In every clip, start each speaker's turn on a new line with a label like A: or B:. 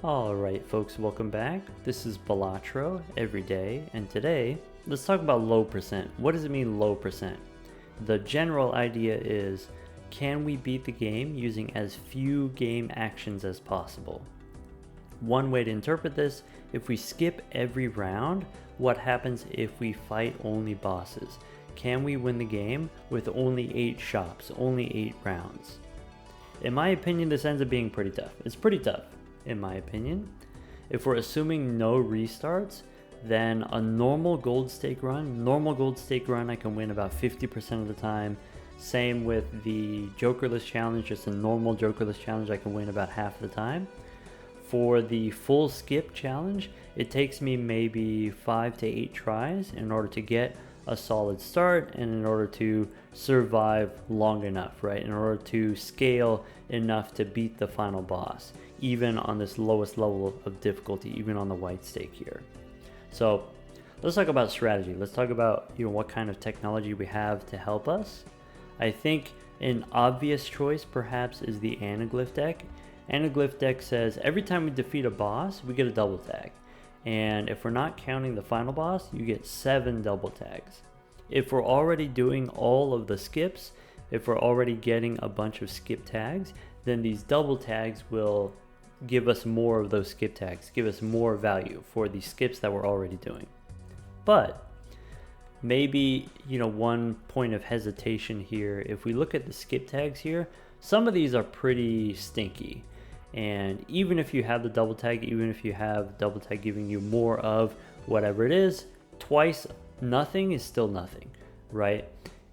A: Alright folks, welcome back. This is Balatro Everyday, and today let's talk about low percent. What does it mean low percent? The general idea is, can we beat the game using as few game actions as possible? One way to interpret this, if we skip every round, what happens if we fight only bosses? Can we win the game with only 8 shops, only 8 rounds? In my opinion, this ends up being pretty tough. It's pretty tough, in my opinion. If we're assuming no restarts, then a normal gold stake run, I can win about 50% of the time. Same with the Jokerless challenge, just a normal Jokerless challenge, I can win about half the time. For the full skip challenge, it takes me maybe 5 to 8 tries in order to get a solid start and in order to survive long enough, right? In order to scale enough to beat the final boss, even on this lowest level of difficulty, even on the white stake here. So let's talk about strategy. Let's talk about what kind of technology we have to help us. I think an obvious choice perhaps is the Anaglyph deck. Anaglyph deck says every time we defeat a boss, we get a double tag. And if we're not counting the final boss, you get 7 double tags. If we're already doing all of the skips, if we're already getting a bunch of skip tags, then these double tags will give us more of those skip tags, give us more value for the skips that we're already doing. But maybe, one point of hesitation here, if we look at the skip tags here, some of these are pretty stinky. And even if you have the double tag, even if you have double tag giving you more of whatever it is, twice nothing is still nothing, right?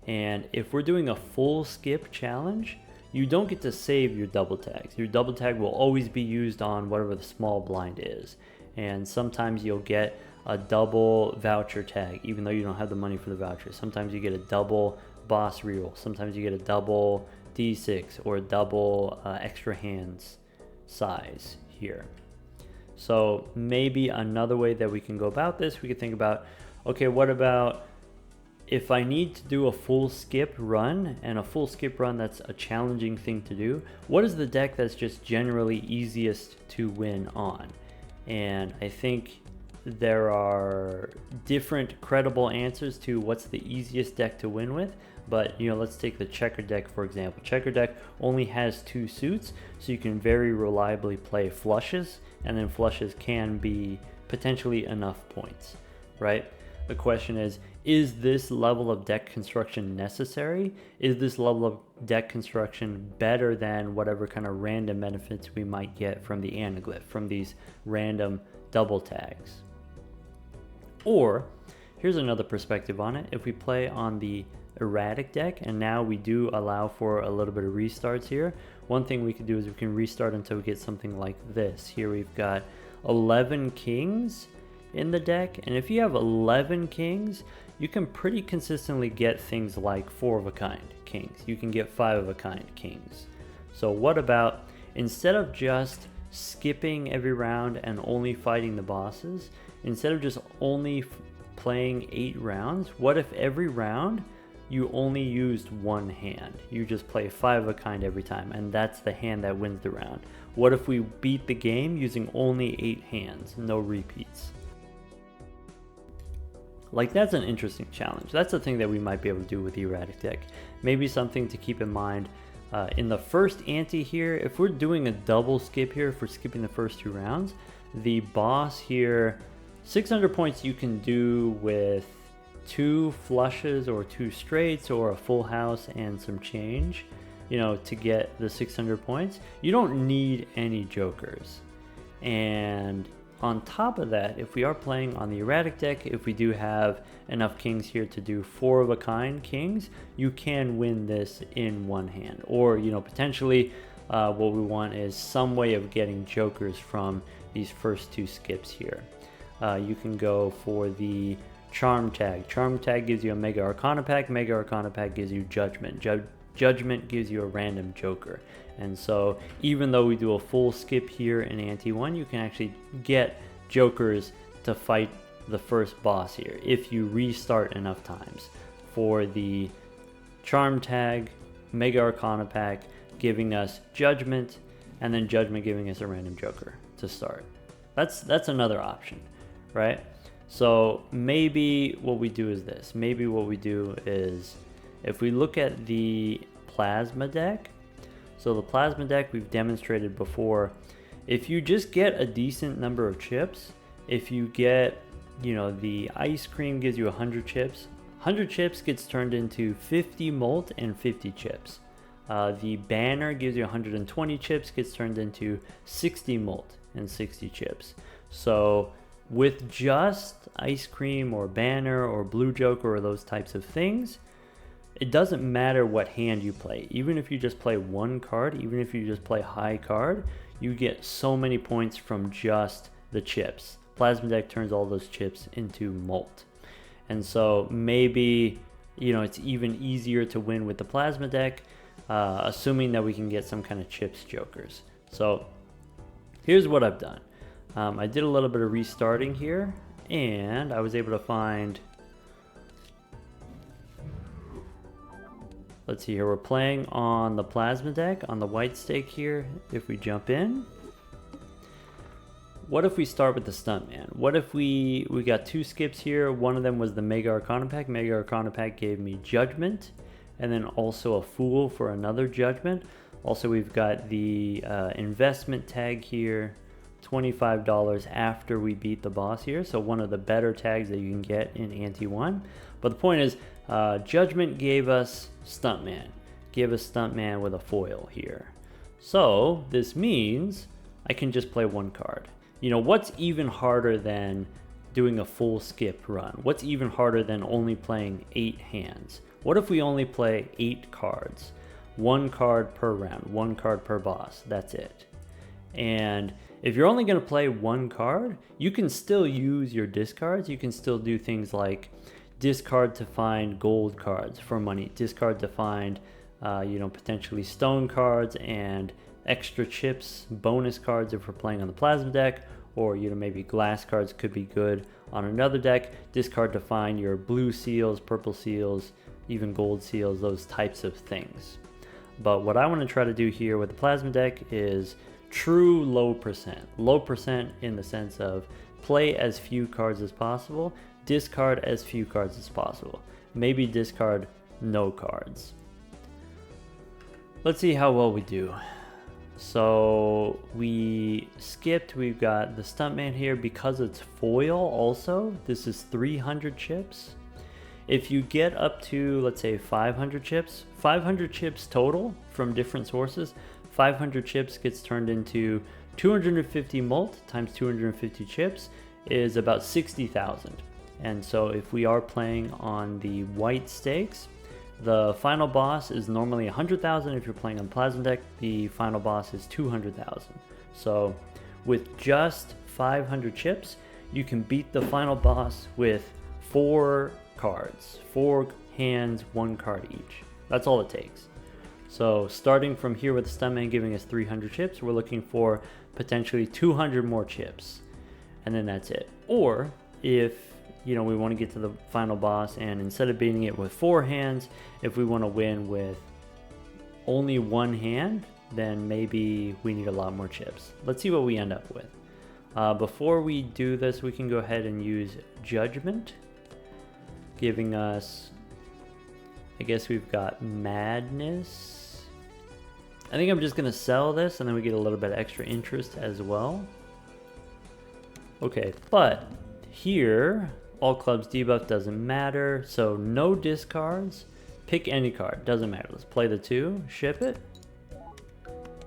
A: And if we're doing a full skip challenge, you don't get to save your double tags. Your double tag will always be used on whatever the small blind is. And sometimes you'll get a double voucher tag, even though you don't have the money for the voucher. Sometimes you get a double boss reroll. Sometimes you get a double D6 or a double extra hands size here. So maybe another way that we can go about this, we could think about, okay, what about if I need to do a full skip run, and a full skip run that's a challenging thing to do, what is the deck that's just generally easiest to win on? And I think there are different credible answers to what's the easiest deck to win with. But let's take the checker deck for example. Checker deck only has 2 suits, so you can very reliably play flushes, and then flushes can be potentially enough points, right? The question is this level of deck construction necessary? Is this level of deck construction better than whatever kind of random benefits we might get from the Anaglyph, from these random double tags? Or here's another perspective on it. If we play on the erratic deck, and now we do allow for a little bit of restarts here, one thing we could do is we can restart until we get something like this. Here we've got 11 kings in the deck, and if you have 11 kings, you can pretty consistently get things like 4 of a kind kings. You can get 5 of a kind kings. So what about, instead of just skipping every round and only fighting the bosses, instead of just only playing 8 rounds, what if every round you only used 1 hand? You just play 5 of a kind every time, and that's the hand that wins the round. What if we beat the game using only 8 hands, no repeats? Like, that's an interesting challenge. That's the thing that we might be able to do with the erratic deck. Maybe something to keep in mind in the first ante here, if we're doing a double skip here, if we're skipping the first 2 rounds, the boss here, 600 points you can do with 2 flushes or 2 straights or a full house and some change, to get the 600 points. You don't need any jokers. And on top of that, if we are playing on the erratic deck, if we do have enough kings here to do 4 of a kind kings, you can win this in 1 hand. Or, potentially what we want is some way of getting jokers from these first 2 skips here. You can go for the Charm tag. Charm tag gives you a Mega Arcana pack. Mega Arcana pack gives you Judgment. Judgment gives you a random joker. And so even though we do a full skip here in Ante 1, you can actually get jokers to fight the first boss here if you restart enough times. For the Charm tag, Mega Arcana pack giving us Judgment, and then Judgment giving us a random joker to start. That's another option, right? So maybe what we do is this. Maybe what we do is, if we look at the plasma deck, so the plasma deck we've demonstrated before, if you just get a decent number of chips, if you get, you know, the ice cream gives you 100 chips, 100 chips gets turned into 50 molt and 50 chips. The banner gives you 120 chips, gets turned into 60 molt and 60 chips. So with just ice cream or banner or blue joker or those types of things, it doesn't matter what hand you play. Even if you just play one card, even if you just play high card, you get so many points from just the chips. Plasma deck turns all those chips into molt. And so maybe, you know, it's even easier to win with the plasma deck, assuming that we can get some kind of chips jokers. So here's what I've done. I did a little bit of restarting here, and I was able to find, let's see here, we're playing on the plasma deck on the white stake here. If we jump in, what if we start with the Stuntman? What if we got two skips here? One of them was the Mega Arcana pack. Mega Arcana pack gave me Judgment, and then also a Fool for another Judgment. Also, we've got the investment tag here, $25 after we beat the boss here. So one of the better tags that you can get in Ante 1. But the point is, Judgment gave us Stuntman. Gave us Stuntman with a foil here. So this means I can just play one card. You know, what's even harder than doing a full skip run? What's even harder than only playing 8 hands? What if we only play 8 cards? 1 card per round, 1 card per boss, that's it. And if you're only going to play 1 card, you can still use your discards. You can still do things like discard to find gold cards for money, discard to find, you know, potentially stone cards and extra chips, bonus cards if we're playing on the plasma deck, or, you know, maybe glass cards could be good on another deck. Discard to find your blue seals, purple seals, even gold seals, those types of things. But what I want to try to do here with the plasma deck is true low percent. Low percent in the sense of play as few cards as possible, discard as few cards as possible. Maybe discard no cards. Let's see how well we do. So we skipped, we've got the Stuntman here because it's foil also. This is 300 chips. If you get up to, let's say, 500 chips total from different sources, 500 chips gets turned into 250 molt times 250 chips is about 60,000. And so if we are playing on the white stakes, the final boss is normally 100,000. If you're playing on plasma deck, the final boss is 200,000. So with just 500 chips, you can beat the final boss with 4 cards, 4 hands, 1 card each. That's all it takes. So starting from here with the Stuntman giving us 300 chips, we're looking for potentially 200 more chips, and then that's it. Or if, you know, we want to get to the final boss and instead of beating it with 4 hands, if we want to win with only 1 hand, then maybe we need a lot more chips. Let's see what we end up with. Before we do this, we can go ahead and use Judgment, giving us, I guess we've got Madness. I think I'm just going to sell this and then we get a little bit extra interest as well. Okay, but here, all clubs debuff doesn't matter, so no discards. Pick any card, doesn't matter. Let's play the 2, ship it.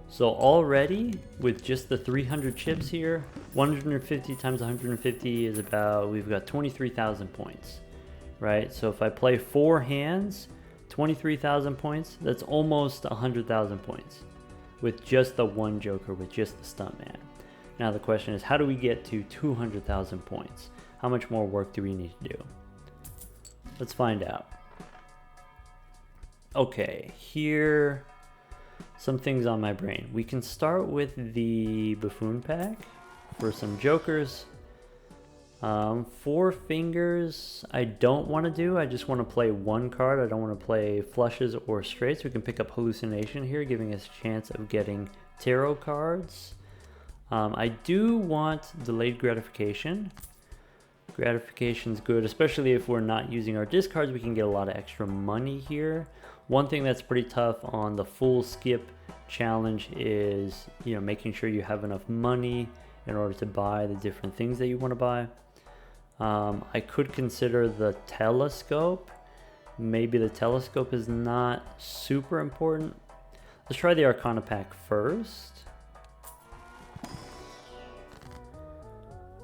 A: So already, with just the 300 chips here, 150 times 150 is about, we've got 23,000 points, right? So if I play 4 hands, 23,000 points, that's almost 100,000 points with just the 1 joker, with just the Stuntman. Now the question is, how do we get to 200,000 points? How much more work do we need to do? Let's find out. Okay, here, some things on my brain. We can start with the Buffoon pack for some jokers. 4 fingers, I don't want to do. I just want to play 1 card. I don't want to play flushes or straights. We can pick up Hallucination here, giving us a chance of getting tarot cards. I do want delayed gratification. Gratification's good, especially if we're not using our discards. We can get a lot of extra money here. One thing that's pretty tough on the full skip challenge is, you know, making sure you have enough money in order to buy the different things that you want to buy. I could consider the telescope. Maybe the telescope is not super important. Let's try the Arcana pack first.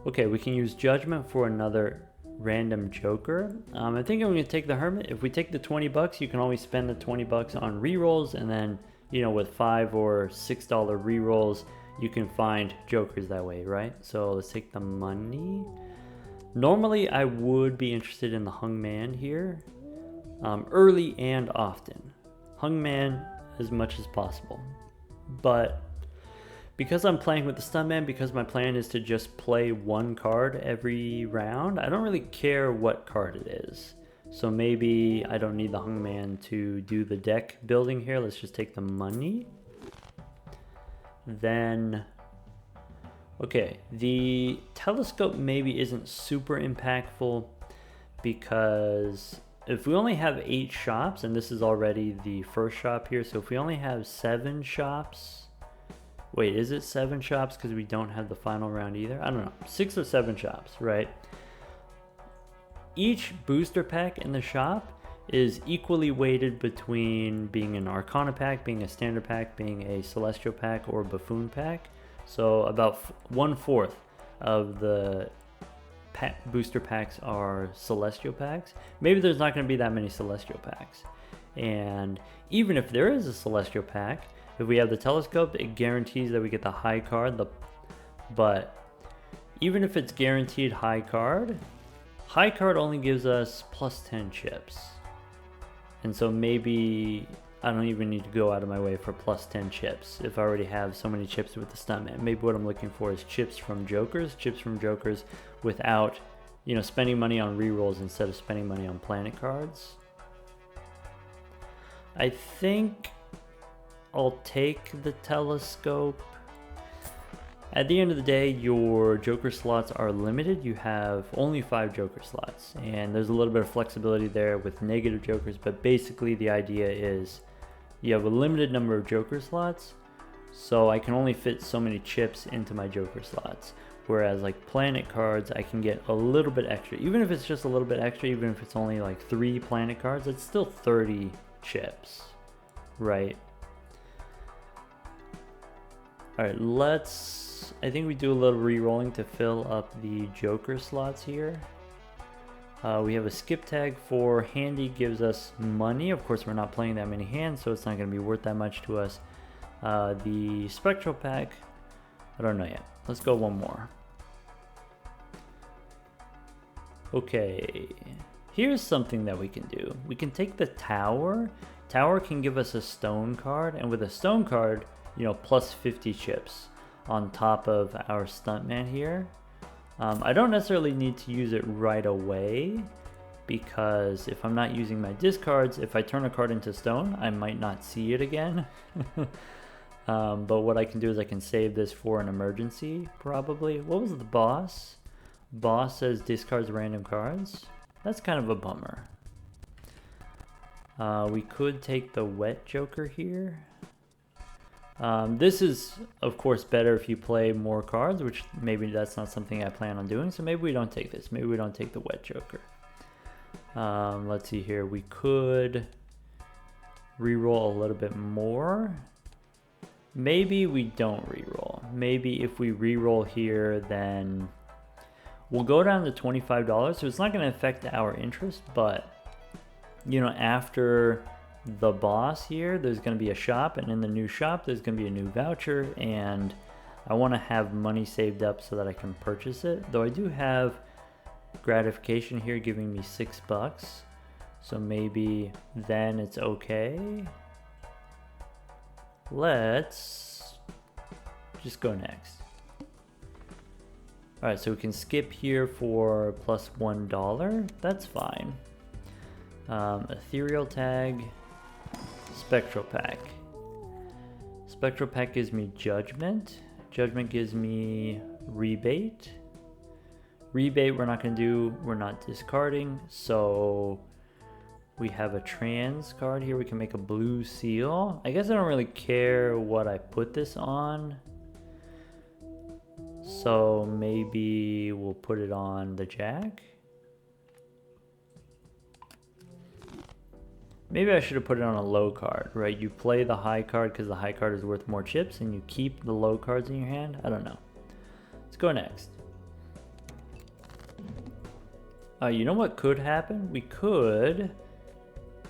A: Okay, we can use Judgment for another random joker. I think I'm going to take the Hermit. If we take the 20 bucks, you can always spend the 20 bucks on rerolls, and then, you know, with $5 or $6 rerolls, you can find jokers that way, right? So let's take the money. Normally, I would be interested in the Hung Man here, early and often. Hung Man as much as possible. But because I'm playing with the Stuntman, because my plan is to just play one card every round, I don't really care what card it is. So maybe I don't need the Hung Man to do the deck building here. Let's just take the money. Then, okay, the telescope maybe isn't super impactful because if we only have 8 shops, and this is already the first shop here, so if we only have 7 shops, wait, is it 7 shops because we don't have the final round either? I don't know, 6 or 7 shops, right? Each booster pack in the shop is equally weighted between being an Arcana pack, being a standard pack, being a Celestial pack, or Buffoon pack. So about 1/4 of the booster packs are Celestial packs. Maybe there's not going to be that many Celestial packs. And even if there is a Celestial pack, if we have the telescope, it guarantees that we get the high card. But even if it's guaranteed high card only gives us plus 10 chips. And so maybe I don't even need to go out of my way for plus 10 chips if I already have so many chips with the Stuntman. Maybe what I'm looking for is chips from jokers without, you know, spending money on rerolls instead of spending money on planet cards. I think I'll take the telescope. At the end of the day, your joker slots are limited. You have only 5 joker slots, and there's a little bit of flexibility there with negative jokers, but basically the idea is you have a limited number of joker slots, so I can only fit so many chips into my joker slots. Whereas like planet cards, I can get a little bit extra. Even if it's just a little bit extra, even if it's only like 3 planet cards, it's still 30 chips, right? Alright, I think we do a little re-rolling to fill up the joker slots here. We have a skip tag for handy, gives us money. Of course, we're not playing that many hands, so it's not going to be worth that much to us. The spectral pack, I don't know yet. Let's go one more. Okay, here's something that we can do. We can take the tower. Tower can give us a stone card, and with a stone card, you know, plus 50 chips on top of our Stuntman here. I don't necessarily need to use it right away, because if I'm not using my discards, if I turn a card into stone, I might not see it again. But what I can do is I can save this for an emergency, probably. What was the boss? Boss says discards random cards. That's kind of a bummer. We could take the wet joker here. This is, of course, better if you play more cards, which maybe that's not something I plan on doing, so maybe we don't take this. Maybe we don't take the wet joker. Let's see here. We could reroll a little bit more. Maybe we don't reroll. Maybe if we reroll here, then we'll go down to $25, so it's not going to affect our interest, but, you know, after the boss here, there's going to be a shop, and in the new shop there's going to be a new voucher, and I want to have money saved up so that I can purchase it. Though I do have gratification here giving me $6, so maybe then it's okay. Let's just go next. Alright, so we can skip here for plus $1. That's fine. Ethereal tag. Spectral pack. Spectral Pack gives me Judgment. Judgment gives me Rebate. Rebate we're not going to do, we're not discarding, so we have a trans card here. We can make a blue seal. I guess I don't really care what I put this on, so maybe we'll put it on the jack. Maybe I should have put it on a low card, right? You play the high card because the high card is worth more chips, and you keep the low cards in your hand. I don't know. Let's go next. You know what could happen? We could,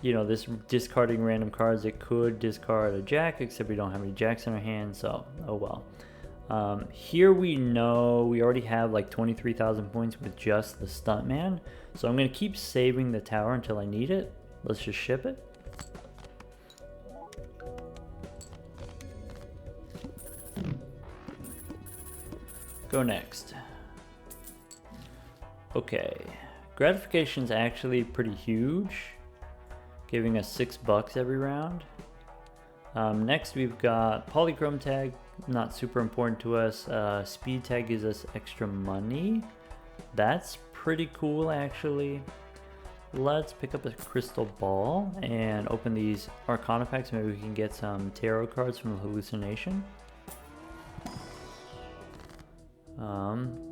A: you know, this discarding random cards, it could discard a jack, except we don't have any jacks in our hand, so oh well. Here we know we already have like 23,000 points with just the Stuntman, so I'm going to keep saving the tower until I need it. Let's just ship it. Go next. Okay. Gratification's actually pretty huge, giving us $6 every round. Next we've got Polychrome Tag, not super important to us. Speed Tag gives us extra money. That's pretty cool actually. Let's pick up a crystal ball and open these Arcana packs. Maybe we can get some tarot cards from the Hallucination.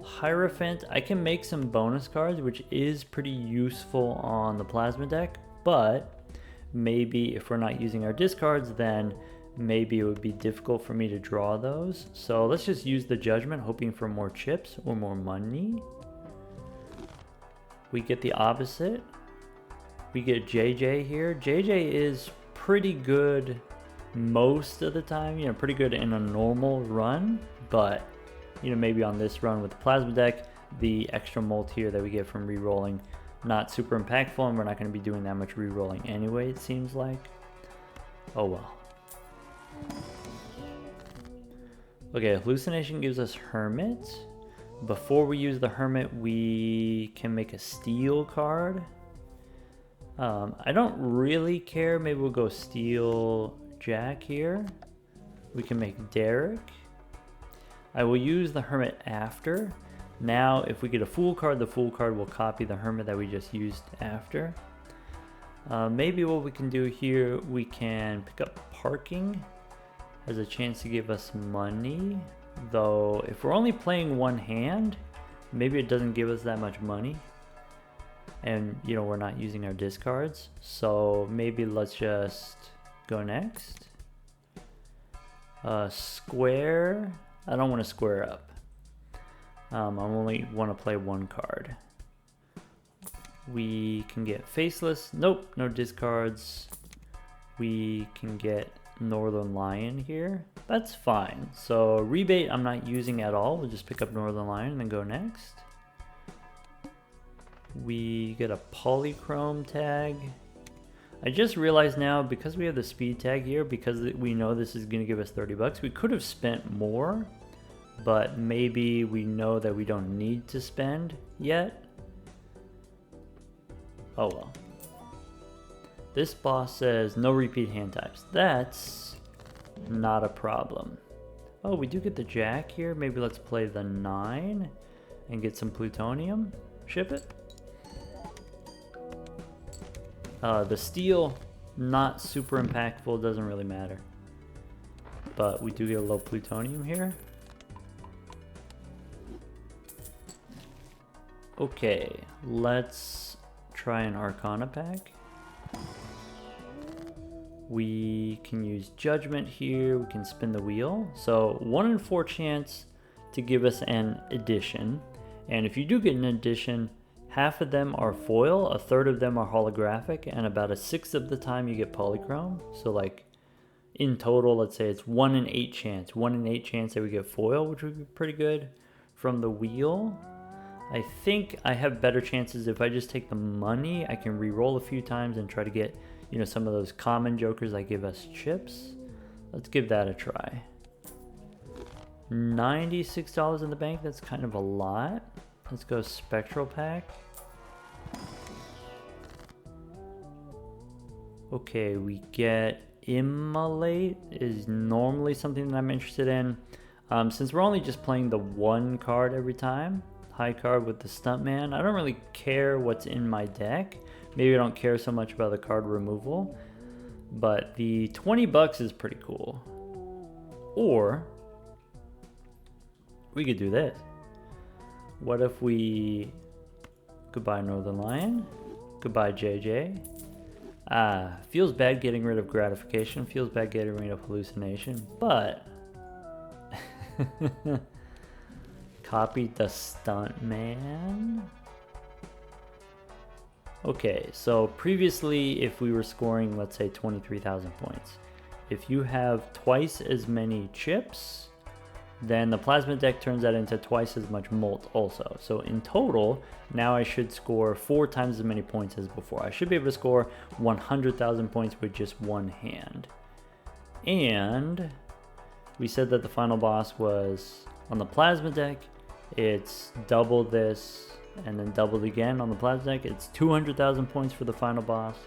A: Hierophant, I can make some bonus cards, which is pretty useful on the plasma deck, but maybe if we're not using our discards, then maybe it would be difficult for me to draw those. So let's just use the Judgment, hoping for more chips or more money. We get the opposite. We get JJ here. JJ is pretty good most of the time, you know, pretty good in a normal run, but you know, maybe on this run with the plasma deck, the extra molt here that we get from re-rolling, not super impactful, and we're not going to be doing that much re-rolling anyway, it seems like. Oh well. Okay, Hallucination gives us Hermit. Before we use the Hermit, we can make a Steel card. I don't really care. Maybe we'll go Steel Jack here. We can make Derek. I will use the Hermit after. Now, if we get a Fool card, the Fool card will copy the Hermit that we just used after. Maybe what we can do here, we can pick up Parking as a chance to give us money. Though, if we're only playing one hand, maybe it doesn't give us that much money. And, you know, we're not using our discards. So maybe let's just go next. Square. I don't want to square up. I only want to play one card. We can get Faceless. Nope, no discards. We can get Northern Lion here. That's fine. So Rebate I'm not using at all. We'll just pick up Northern Lion and then go next. We get a Polychrome Tag. I just realized now, because we have the Speed Tag here, because we know this is going to give us $30, we could have spent more, but maybe we know that we don't need to spend yet. Oh well. This boss says no repeat hand types. That's not a problem. Oh, we do get the Jack here. Maybe let's play the 9 and get some plutonium. Ship it. The Steel, not super impactful, doesn't really matter. But we do get a low plutonium here. Okay, let's try an Arcana pack. We can use Judgment here, we can spin the wheel. So 1 in 4 chance to give us an addition. And if you do get an addition, half of them are foil, a third of them are holographic, and about a sixth of the time you get polychrome. So like in total, let's say it's 1 in 8 chance. 1 in 8 chance that we get foil, which would be pretty good. From the wheel, I think I have better chances if I just take the money. I can re-roll a few times and try to get, you know, some of those common jokers that give us chips. Let's give that a try. $96 in the bank, that's kind of a lot. Let's go Spectral Pack. Okay, we get Immolate is normally something that I'm interested in. Since we're only just playing the one card every time, high card with the Stuntman, I don't really care what's in my deck. Maybe I don't care so much about the card removal, but the 20 bucks is pretty cool. Or we could do this. What if we... Goodbye Northern Lion, goodbye JJ. Feels bad getting rid of gratification, feels bad getting rid of hallucination, but copy the Stuntman. Okay, so previously if we were scoring, let's say 23,000 points, if you have twice as many chips, then the plasma deck turns that into twice as much molt also. So in total, now I should score 4 times as many points as before. I should be able to score 100,000 points with just one hand. And we said that the final boss was on the plasma deck. It's double this and then doubled again on the plasma deck. It's 200,000 points for the final boss.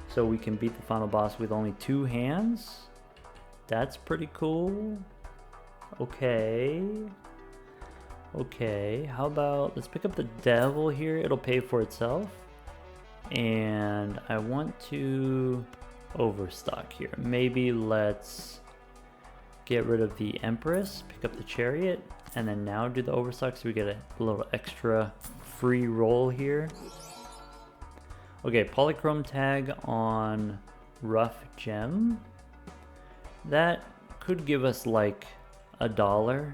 A: So we can beat the final boss with only 2 hands. That's pretty cool. Okay, how about let's pick up the devil here. It'll pay for itself, and I want to overstock here. Maybe let's get rid of the Empress, pick up the chariot, and then now do the overstock so we get a little extra free roll here. Okay, polychrome tag on rough gem. That could give us like $1.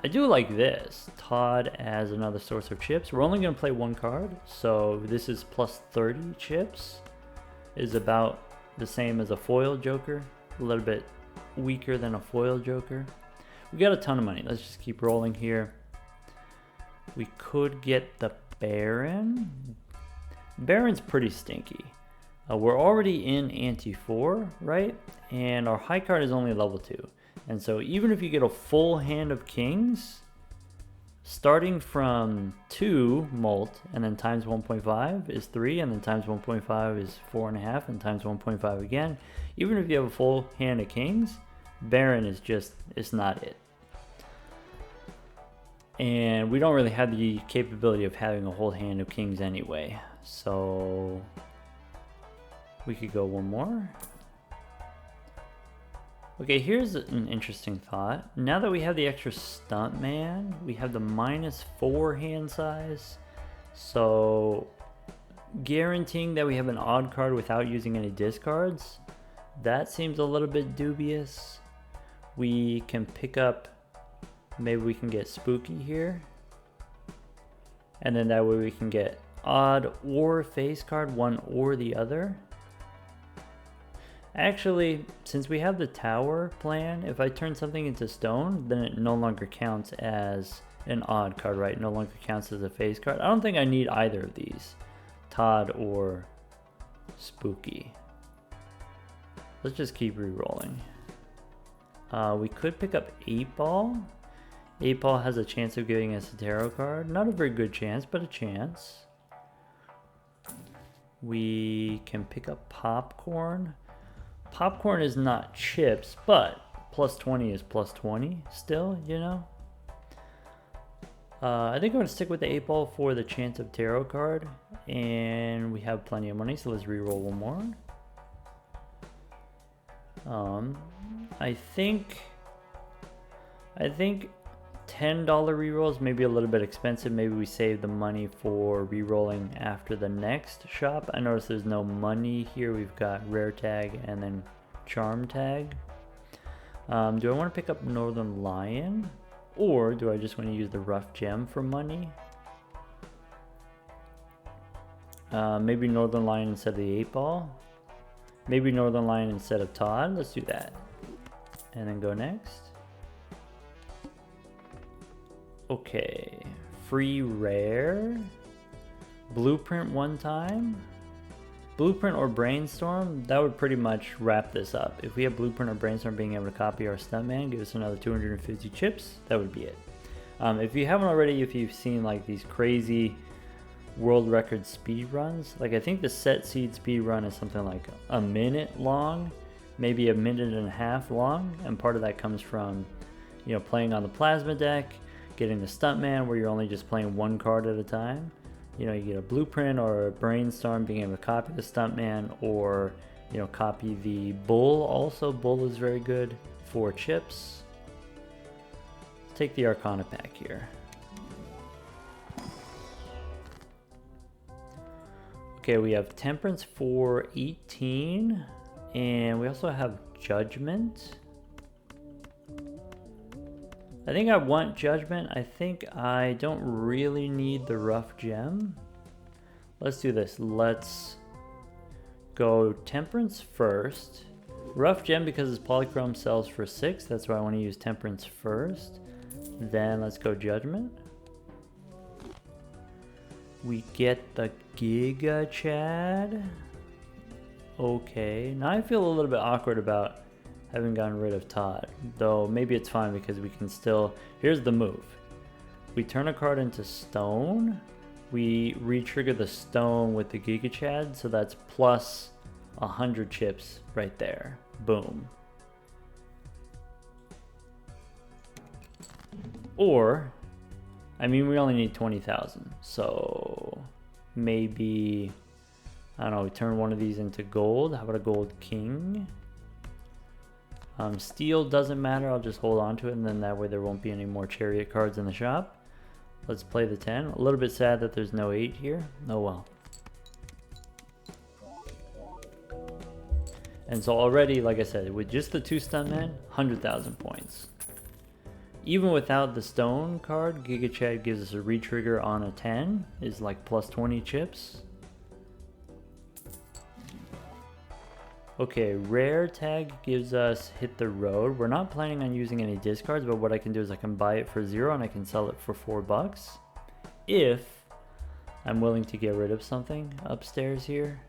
A: I do like this. Todd as another source of chips. We're only going to play 1 card, so this is plus 30 chips. Is about the same as a foil Joker. A little bit weaker than a foil Joker. We got a ton of money. Let's just keep rolling here. We could get the Baron. Baron's pretty stinky. We're already in Ante 4, right? And our high card is only level 2. And so even if you get a full hand of kings, starting from 2 molt and then times 1.5 is 3, and then times 1.5 is 4.5, and times 1.5 again. Even if you have a full hand of kings, Baron is just, it's not it. And we don't really have the capability of having a whole hand of kings anyway. So we could go one more. Okay, here's an interesting thought. Now that we have the extra Stuntman, we have the -4 hand size. So guaranteeing that we have an odd card without using any discards, that seems a little bit dubious. We can pick up, maybe we can get Spooky here. And then that way we can get odd or face card, one or the other. Actually, since we have the tower plan, if I turn something into stone, then it no longer counts as an odd card, right? It no longer counts as a face card. I don't think I need either of these, Todd or Spooky. Let's just keep re-rolling. We could pick up 8-Ball. 8-Ball has a chance of giving us a tarot card. Not a very good chance, but a chance. We can pick up Popcorn. Popcorn is not chips, but plus 20 is plus 20 still, you know? I think I'm going to stick with the 8-Ball for the chance of tarot card. And we have plenty of money, so let's re-roll one more. I think $10 rerolls may be a little bit expensive. Maybe we save the money for re-rolling after the next shop. I notice there's no money here. We've got rare tag and then charm tag. Do I want to pick up Northern Lion, or do I just want to use the rough gem for money? Maybe Northern Lion instead of the 8-Ball. Maybe Northern Lion instead of Todd. Let's do that. And then go next. Okay, free rare, blueprint one time, blueprint or brainstorm. That would pretty much wrap this up. If we have blueprint or brainstorm being able to copy our Stuntman, give us another 250 chips, that would be it. If you haven't already, if you've seen like these crazy world record speed runs, like I think the set seed speed run is something like a minute long. maybe a minute and a half long, and part of that comes from, you know, playing on the plasma deck, getting the Stuntman where you're only just playing one card at a time. You know, you get a Blueprint or a Brainstorm, being able to copy the Stuntman, or, you know, copy the Bull. Also, Bull is very good for chips. Let's take the Arcana pack here. Okay, we have Temperance for 18, and we also have Judgment. I think I want Judgment. I think I don't really need the Rough Gem. Let's do this. Let's go Temperance first. Rough Gem, because its Polychrome sells for 6. That's why I want to use Temperance first. Then let's go Judgment. We get the Giga Chad. Okay, now I feel a little bit awkward about having gotten rid of Todd, though maybe it's fine because we can still... Here's the move. We turn a card into stone. We re-trigger the stone with the Giga Chad, so that's plus 100 chips right there. Boom. Or, I mean, we only need 20,000, so maybe, I don't know, we turn one of these into gold. How about a gold king? Steel doesn't matter, I'll just hold on to it, and then that way there won't be any more chariot cards in the shop. Let's play the 10. A little bit sad that there's no 8 here. Oh well. And so already, like I said, with just the 2 Stuntmen, 100,000 points. Even without the stone card, Giga Chad gives us a re-trigger on a 10, is like plus 20 chips. Okay, rare tag gives us Hit the Road. We're not planning on using any discards, but what I can do is I can buy it for 0 and I can sell it for $4 if I'm willing to get rid of something upstairs here.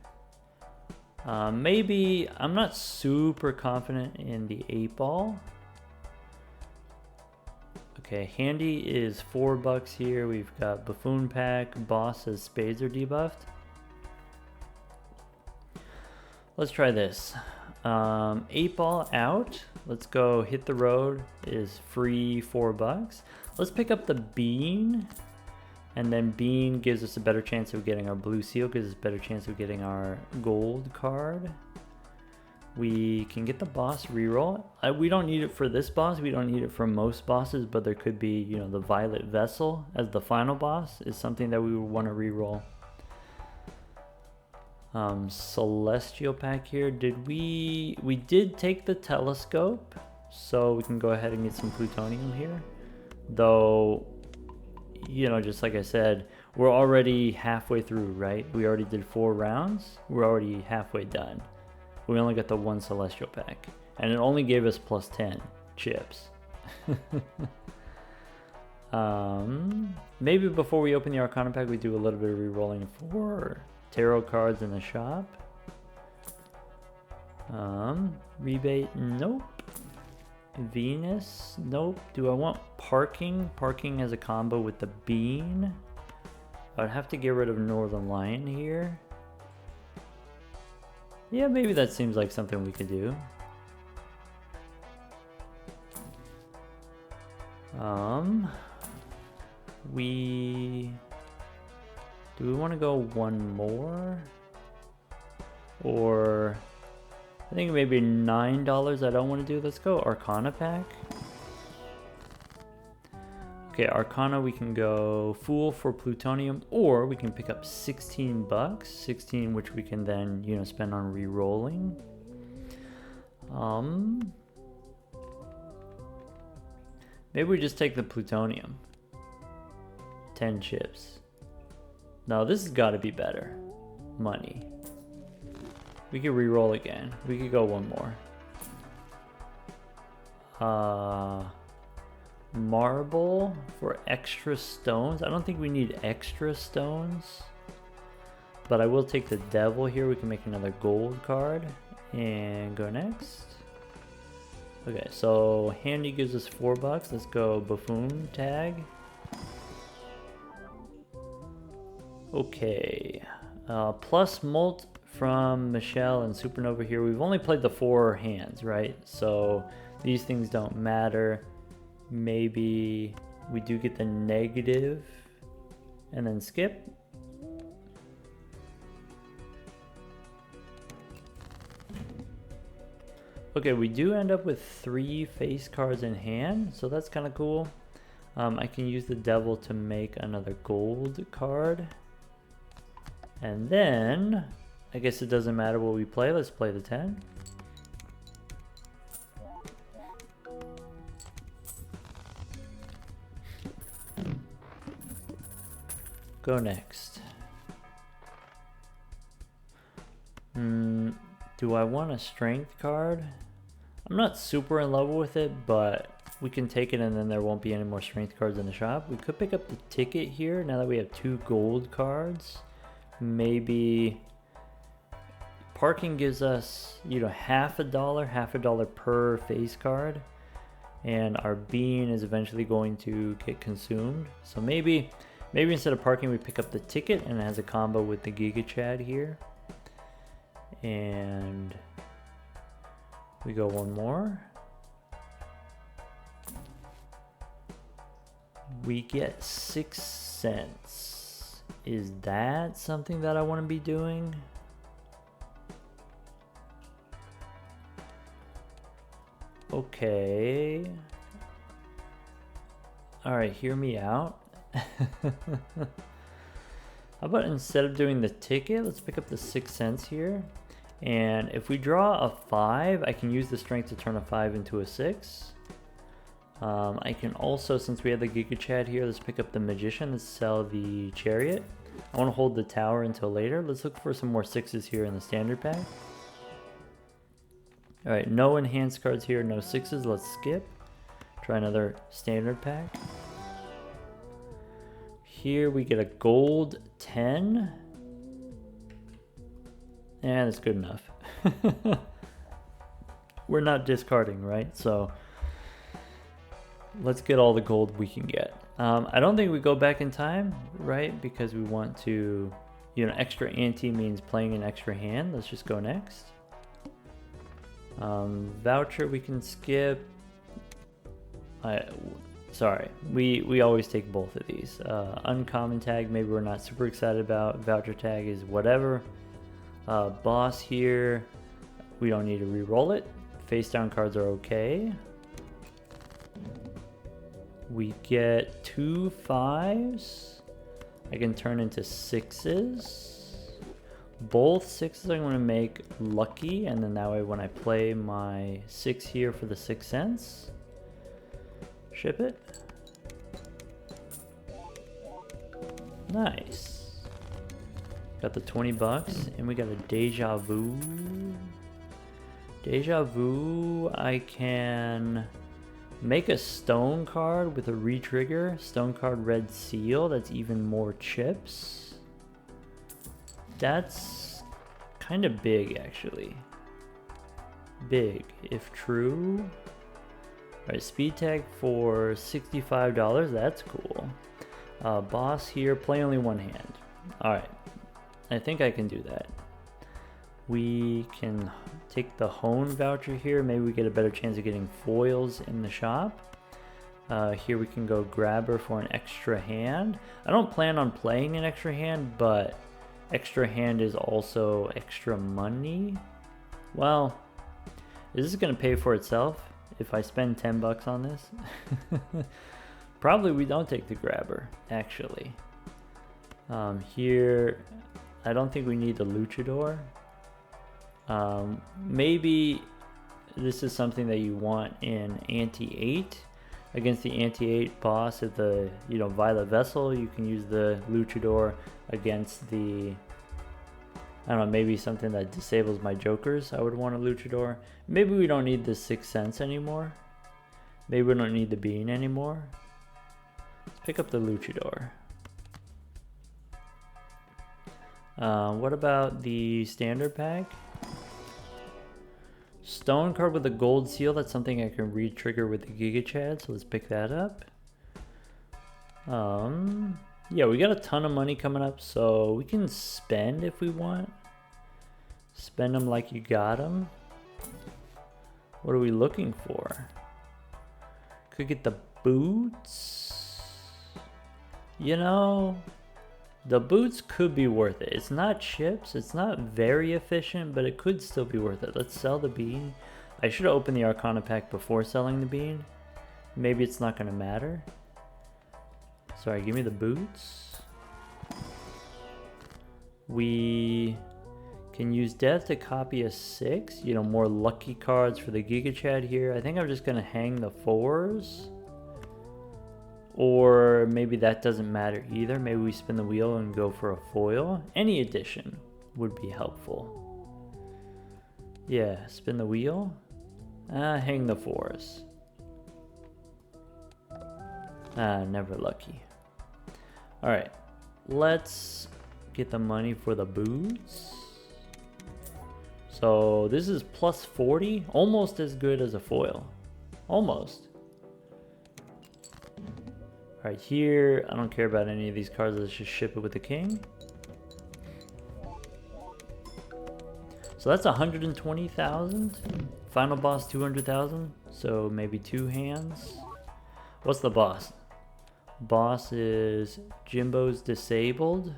A: Maybe, I'm not super confident in the 8-ball. Okay, Handy is $4 here. We've got Buffoon pack. Boss says spades are debuffed. Let's try this. 8-ball out. Let's go Hit the Road is free $4. Let's pick up the Bean. And then Bean gives us a better chance of getting our blue seal, gives us a better chance of getting our gold card. We can get the boss reroll. We don't need it for this boss, we don't need it for most bosses, but there could be, you know, the Violet Vessel as the final boss is something that we would want to reroll. Celestial pack here. We did take the Telescope, so we can go ahead and get some plutonium here. Though, you know, just like I said, we're already halfway through, right? We already did 4 rounds. We're already halfway done. We only got the 1 Celestial pack, and it only gave us plus 10 chips. Maybe before we open the Arcana pack, we do a little bit of re-rolling for tarot cards in the shop. Rebate, nope. Venus, nope. Do I want Parking? Parking has a combo with the Bean. I'd have to get rid of Northern Lion here. Yeah, maybe that seems like something we could do. Do we want to go one more? Or I think maybe $9 I don't want to do. Let's go Arcana pack. Okay, Arcana, we can go Fool for plutonium, or we can pick up $16, 16 which we can then, you know, spend on re-rolling. Maybe we just take the plutonium. 10 chips. No, this has got to be better. Money. We could re-roll again. We could go one more. Marble for extra stones. I don't think we need extra stones, but I will take the Devil here. We can make another gold card and go next. Okay, so Handy gives us $4. Let's go Buffoon tag. Okay, plus Molt from Michelle and Supernova here. We've only played the 4 hands, right? So these things don't matter. Maybe we do get the negative and then skip. Okay, we do end up with 3 face cards in hand, so that's kind of cool. I can use the devil to make another gold card. And then, I guess it doesn't matter what we play. Let's play the 10. Go next. Do I want a strength card? I'm not super in love with it, but we can take it and then there won't be any more strength cards in the shop. We could pick up the ticket here now that we have 2 gold cards. Maybe parking gives us, you know, half a dollar per face card, and our bean is eventually going to get consumed. So maybe instead of parking we pick up the ticket and it has a combo with the Giga Chad here. And we go one more. We get 6 cents. Is that something that I want to be doing? Okay. Alright, hear me out. How about instead of doing the ticket, let's pick up the 6 cents here. And if we draw a 5, I can use the strength to turn a 5 into a 6. I can also, since we have the Giga Chad here, let's pick up the Magician and sell the Chariot. I want to hold the Tower until later. Let's look for some more 6s here in the standard pack. Alright, no enhanced cards here, no 6s. Let's skip. Try another standard pack. Here we get a gold 10. And it's good enough. We're not discarding, right? So let's get all the gold we can get. I don't think we go back in time, right? Because we want to, you know, extra ante means playing an extra hand. Let's just go next. Voucher we can skip. Sorry, we always take both of these. Uncommon tag, maybe we're not super excited about. Voucher tag is whatever. Boss here, we don't need to re-roll it. Face down cards are okay. We get 2 5s. I can turn into 6s. Both 6s I'm going to make lucky, and then that way when I play my 6 here for the 6 cents, ship it. Nice. Got the 20 bucks, and we got a Deja Vu. Deja Vu, I can make a stone card with a re-trigger. Stone card red seal, that's even more chips. That's kind of big, actually. Big, if true. Alright, speed tag for $65, that's cool. Boss here, play only 1 hand. Alright. I think I can do that. We can take the Hone voucher here. Maybe we get a better chance of getting foils in the shop. Here we can go Grabber for an extra hand. I don't plan on playing an extra hand, but extra hand is also extra money. Well, is this going to pay for itself if I spend 10 bucks on this? Probably we don't take the Grabber, actually. Here, I don't think we need the Luchador. Maybe this is something that you want in Ante 8 against the Ante 8 boss at the, you know, Violet Vessel. You can use the Luchador against the, I don't know, maybe something that disables my jokers. I would want a Luchador. Maybe we don't need the 6 cents anymore. Maybe we don't need the bean anymore. Let's pick up the Luchador. What about the standard pack? Stone card with a gold seal. That's something I can re-trigger with the Giga Chad, so let's pick that up. Yeah, we got a ton of money coming up, so we can spend if we want. Spend them like you got them. What are we looking for? Could get the boots. You know, the boots could be worth it. It's not chips. It's not very efficient, but it could still be worth it. Let's sell the bean. I should have opened the Arcana pack before selling the bean. Maybe it's not going to matter. Sorry, give me the boots. We can use death to copy a 6. You know, more lucky cards for the Giga Chad here. I think I'm just going to hang the 4s. Or maybe that doesn't matter either. Maybe we spin the wheel and go for a foil. Any addition would be helpful. Yeah, spin the wheel. Hang the 4s. Never lucky. Alright, let's get the money for the boots. So this is plus 40, almost as good as a foil. Almost. Alright, here, I don't care about any of these cards. Let's just ship it with the king. So that's 120,000. Final boss 200,000. So maybe 2 hands. What's the boss? Boss is Jimbo's disabled.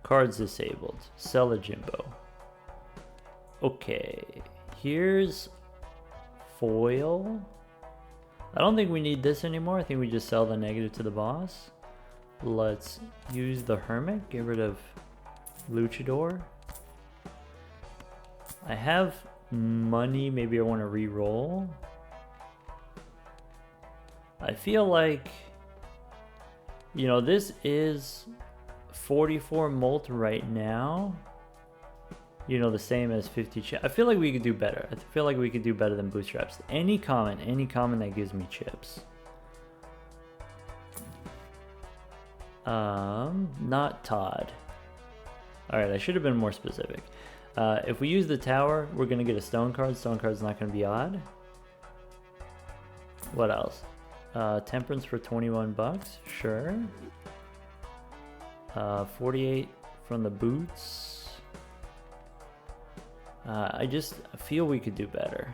A: Cards disabled. Sell a Jimbo. Okay, here's foil. I don't think we need this anymore. I think we just sell the negative to the boss. Let's use the Hermit. Get rid of Luchador. I have money. Maybe I want to re-roll. I feel like, you know, this is 44 molt right now. You know, the same as 50 chips. I feel like we could do better. I feel like we could do better than bootstraps. Any common that gives me chips. Not Todd. Alright, I should have been more specific. If we use the tower, we're gonna get a stone card. Stone card's not gonna be odd. What else? Temperance for 21 bucks, sure. 48 from the boots. I feel we could do better.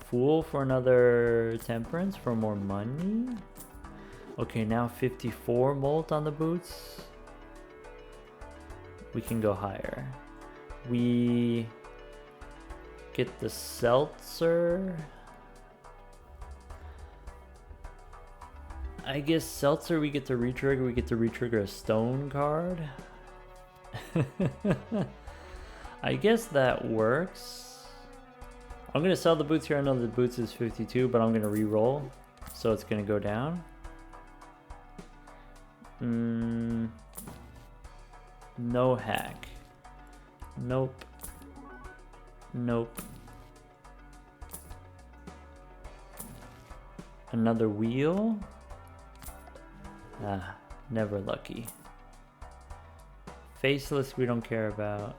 A: Fool for another temperance for more money. Okay, now 54 molt on the boots. We can go higher. We get the seltzer. I guess seltzer we get to retrigger. We get to retrigger a stone card. I guess that works. I'm gonna sell the boots here. I know the boots is 52, but I'm gonna re-roll, so it's gonna go down. No hack. Nope. Nope. Another wheel. Never lucky. Faceless we don't care about.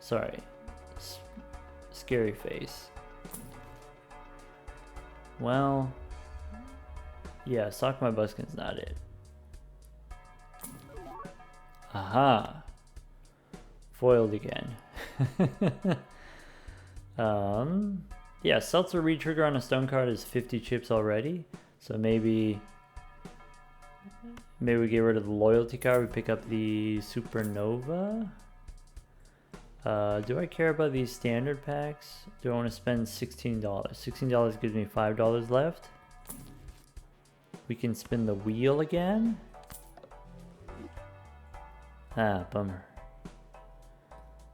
A: Sorry. Scary face. Well, yeah, Sock My Buskin's not it. Aha. Foiled again. Yeah, Seltzer retrigger on a stone card is 50 chips already. So maybe we get rid of the loyalty card. We pick up the Supernova. Do I care about these standard packs? Do I want to spend $16? $16 gives me $5 left. We can spin the wheel again. Bummer.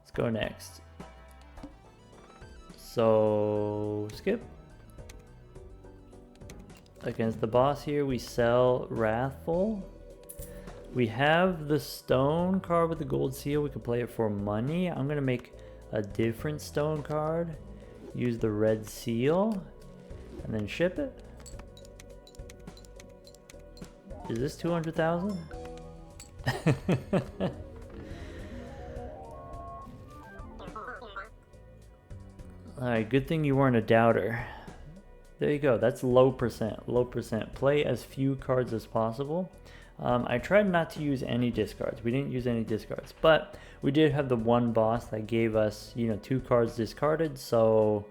A: Let's go next. So, skip. Against the boss here, we sell Wrathful. We have the stone card with the gold seal. We can play it for money. I'm going to make a different stone card. Use the red seal. And then ship it. Is this 200,000? Alright, good thing you weren't a doubter. There you go. That's low percent. Low percent. Play as few cards as possible. I tried not to use any discards. We didn't use any discards, but we did have the one boss that gave us, you know, 2 cards discarded, so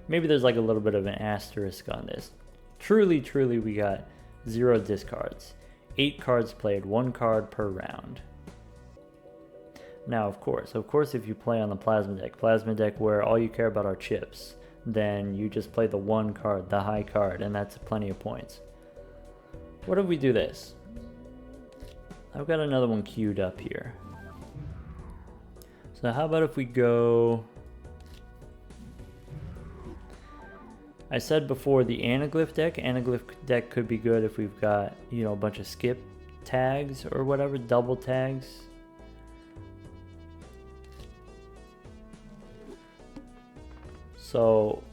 A: maybe there's like a little bit of an asterisk on this. Truly, we got 0 discards. 8 cards played, 1 card per round. Now, of course, if you play on the plasma deck where all you care about are chips, then you just play the 1 card, the high card, and that's plenty of points. What if we do this? I've got another one queued up here. So how about if we go... I said before the anaglyph deck could be good if we've got, you know, a bunch of skip tags or whatever, double tags. So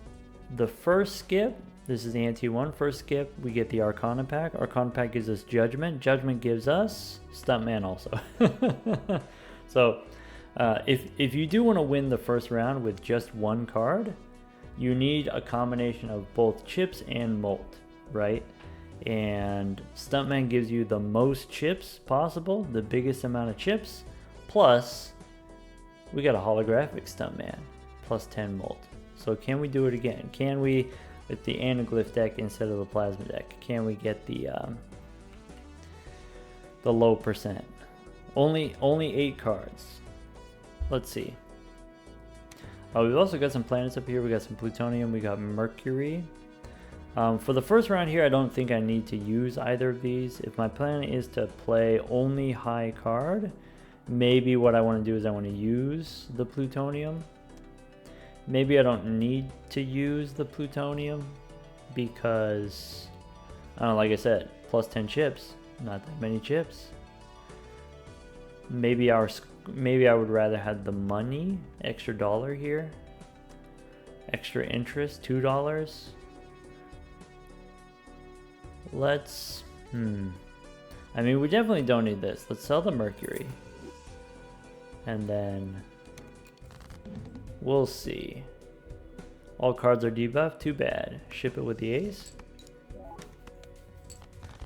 A: the first skip, this is the NT1, first skip, we get the Arcana pack. Arcana pack gives us Judgment. Judgment gives us Stuntman also. So if you do want to win the first round with just 1 card, you need a combination of both chips and molt, right? And Stuntman gives you the most chips possible, the biggest amount of chips, plus we got a holographic Stuntman, plus 10 molt. So can we do it again? Can we, with the anaglyph deck instead of the plasma deck, can we get the low percent? Only 8 cards. Let's see. We've also got some planets up here. We got some plutonium. We got Mercury. For the first round here, I don't think I need to use either of these. If my plan is to play only high card, maybe what I want to do is I want to use the plutonium. Maybe I don't need to use the plutonium because, I don't know, like I said, plus 10 chips, not that many chips. Maybe I would rather have the money, extra $1 here, extra interest, $2. Let's, I mean, we definitely don't need this. Let's sell the Mercury. And then we'll see. All cards are debuffed, too bad. Ship it with the ace.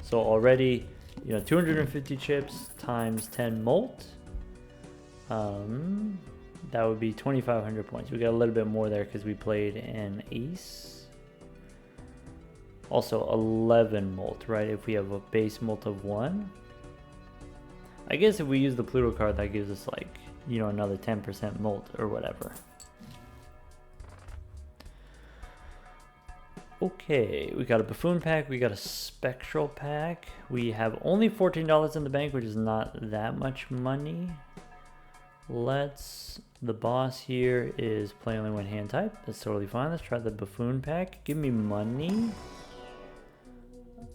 A: So already, you know, 250 chips times 10 molt. That would be 2,500 points. We got a little bit more there because we played an ace. Also 11 molt, right? If we have a base molt of 1. I guess if we use the Pluto card, that gives us like, you know, another 10% molt or whatever. Okay, we got a Buffoon pack, we got a Spectral pack. We have only $14 in the bank, which is not that much money. The boss here is play only one hand type. That's totally fine. Let's try the Buffoon pack. Give me money.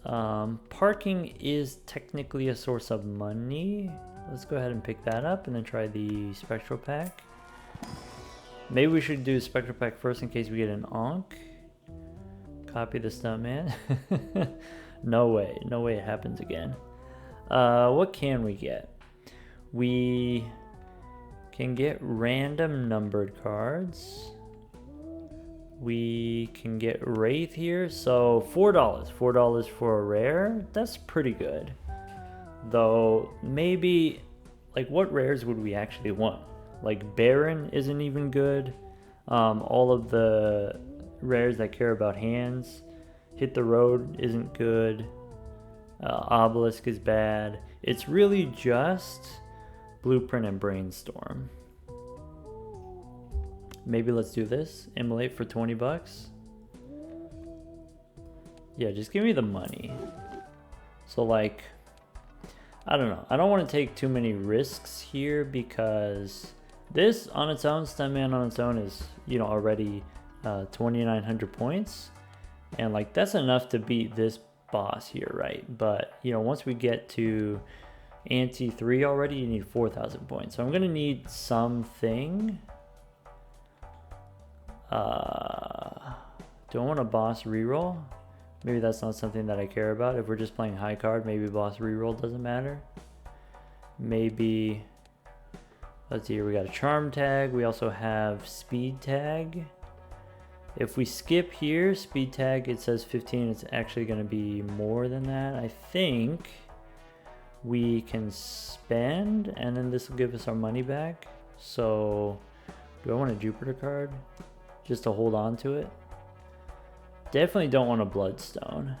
A: Parking is technically a source of money. Let's go ahead and pick that up and then try the Spectral pack. Maybe we should do Spectral pack first in case we get an Ankh. Copy the Stuntman. No way it happens again. What can we get? We can get random numbered cards. We can get Wraith here, so $4 for a rare. That's pretty good. Though maybe, like, what rares would we actually want? Like Baron isn't even good. All of the rares that care about hands. Hit the Road isn't good. Obelisk is bad. It's really just Blueprint and Brainstorm. Maybe let's do this. Immolate for 20 bucks. Yeah, just give me the money. So like, I don't know. I don't want to take too many risks here because this on its own, Stuntman on its own is, you know, already 2,900 points. And like, that's enough to beat this boss here, right? But, you know, once we get to Ante 3 already, you need 4,000 points. So I'm going to need something. Do I want a boss reroll? Maybe that's not something that I care about. If we're just playing high card, maybe boss reroll doesn't matter. Maybe, let's see here, we got a charm tag. We also have speed tag. If we skip here, speed tag, it says 15. It's actually going to be more than that. I think we can spend, and then this will give us our money back. So do I want a Jupiter card just to hold on to it? Definitely don't want a Bloodstone.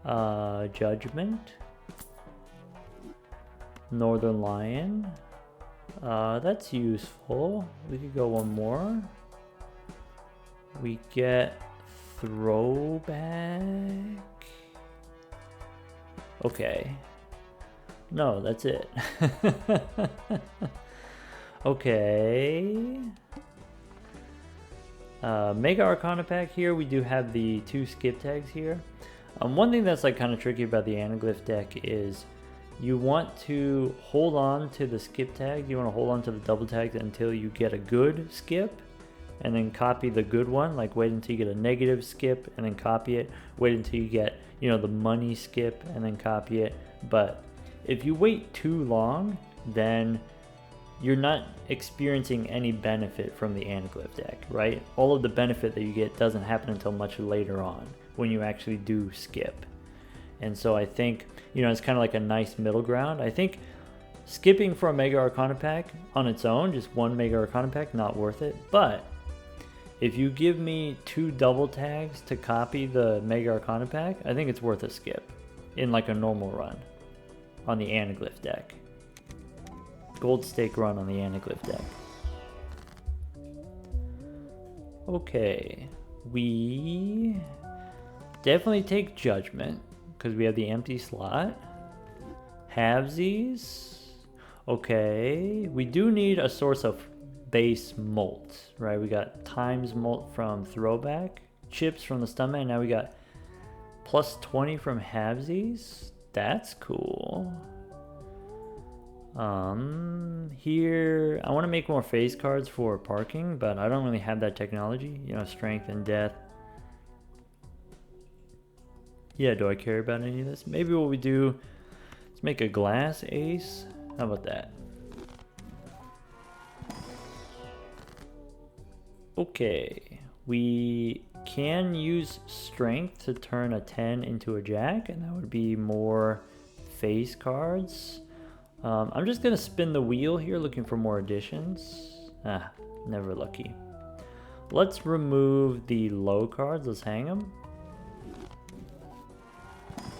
A: Judgment. Northern Lion. That's useful. We could go one more. We get Throwback. Okay. No, that's it. Okay. Mega Arcana pack here. We do have the 2 skip tags here. One thing that's like kind of tricky about the Anaglyph deck is you want to hold on to the skip tag. You want to hold on to the double tags until you get a good skip, and then copy the good one. Like wait until you get a negative skip and then copy it. Wait until you get, you know, the money skip and then copy it. But if you wait too long, then you're not experiencing any benefit from the Anaglyph deck, right? All of the benefit that you get doesn't happen until much later on when you actually do skip. And so I think, you know, it's kind of like a nice middle ground. I think skipping for a Mega Arcana pack on its own, just one Mega Arcana pack, not worth it. But if you give me 2 double tags to copy the Mega Arcana pack, I think it's worth a skip in like a normal run on the Anaglyph deck. Gold stake run on the Anaglyph deck. Okay, we definitely take Judgment because we have the empty slot. Halvesies. Okay, we do need a source of base molt, right? We got times molt from Throwback, chips from the Stuntman. Now we got plus 20 from Halvesies. That's cool. Here I want to make more face cards for parking, but I don't really have that technology, you know, strength and death. Yeah, do I care about any of this? Maybe what we do, let's make a glass ace. How about that? Okay, we can use strength to turn a 10 into a jack, and that would be more face cards. I'm just gonna spin the wheel here looking for more additions. Never lucky. Let's remove the low cards. Let's hang them.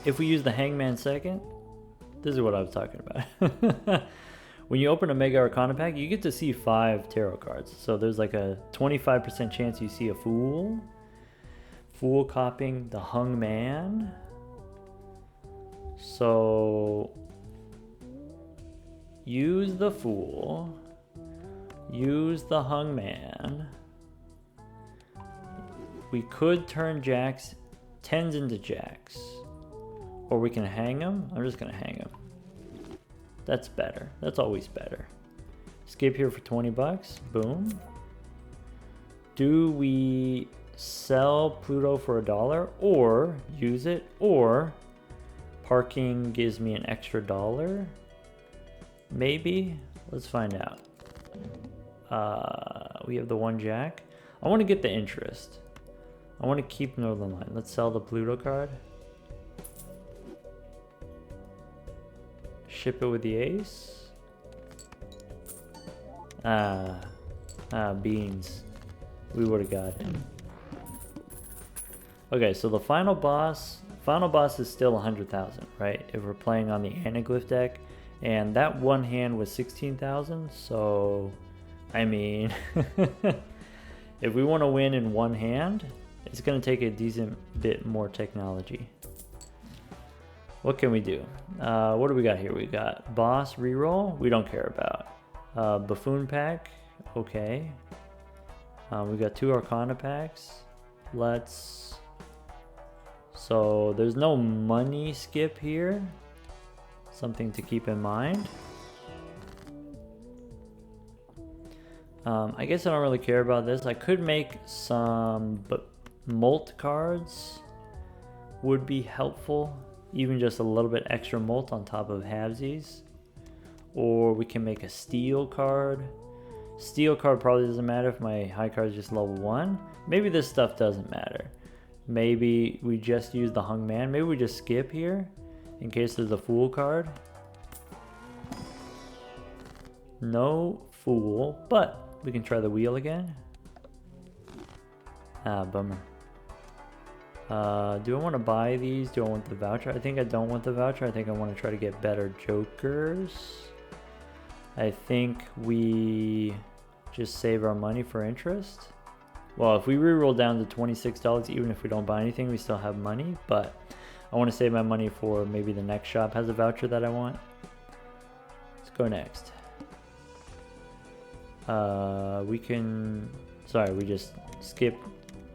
A: If we use the Hangman second, this is what I was talking about. When you open a Mega Arcana pack, you get to see 5 tarot cards. So there's like a 25% chance you see a Fool. Fool copying the Hung Man. So use the Fool. Use the Hung Man. We could turn jacks, 10s into jacks. Or we can hang them. I'm just going to hang them. That's better. That's always better. Skip here for 20 bucks. Boom. Do we sell Pluto for $1 or use it, or parking gives me an extra $1? Maybe. Let's find out. We have the 1 jack. I want to get the interest. I want to keep Northern Line. Let's sell the Pluto card. Ship it with the ace. Beans. We would have got him. Okay, so the final boss is still 100,000, right? If we're playing on the Anaglyph deck, and that one hand was 16,000. So, I mean, if we want to win in one hand, it's going to take a decent bit more technology. What can we do? What do we got here? We got boss reroll. We don't care about. Buffoon pack. Okay. We got 2 Arcana packs. So there's no money skip here. Something to keep in mind. I guess I don't really care about this. I could make some, but molt cards would be helpful. Even just a little bit extra molt on top of halvesies. Or we can make a steel card. Steel card probably doesn't matter if my high card is just level 1. Maybe this stuff doesn't matter. Maybe we just use the Hung Man. Maybe we just skip here. in case there's a fool card. No fool, but we can try the wheel again. Ah, bummer. Do I want to buy these? Do I want the voucher? I think I don't want the voucher. I think I want to try to get better jokers. I think we just save our money for interest. Well, if we reroll down to $26, even if we don't buy anything, we still have money. But I want to save my money for maybe the next shop has a voucher that I want. Let's go next. We can... Sorry, we just skip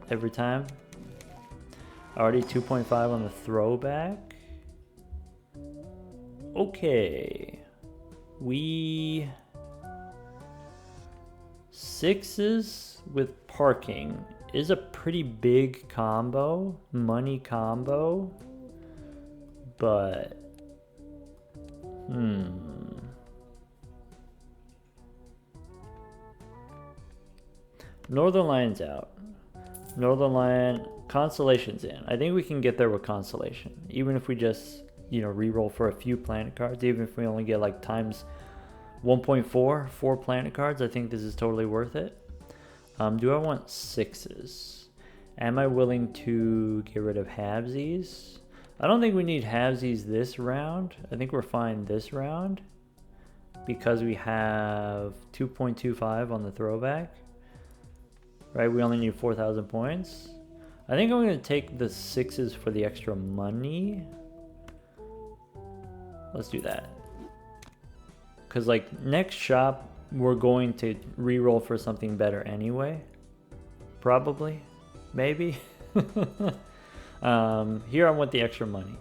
A: every time. Already 2.5 on the throwback. Okay. We... Sixes with parking is a pretty big combo, money combo, but... Northern Lion's out. Northern Lion, Constellation's in. I think we can get there with Constellation. Even if we just, you know, re-roll for a few planet cards, even if we only get like times 1.4, 4 planet cards, I think this is totally worth it. Do I want sixes? Am I willing to get rid of halvesies? I don't think we need halvesies this round. I think we're fine this round because we have 2.25 on the throwback. Right, we only need 4,000 points. I think I'm going to take the sixes for the extra money. Let's do that. Because like next shop, we're going to re-roll for something better anyway. Probably. Maybe. Here I want the extra money.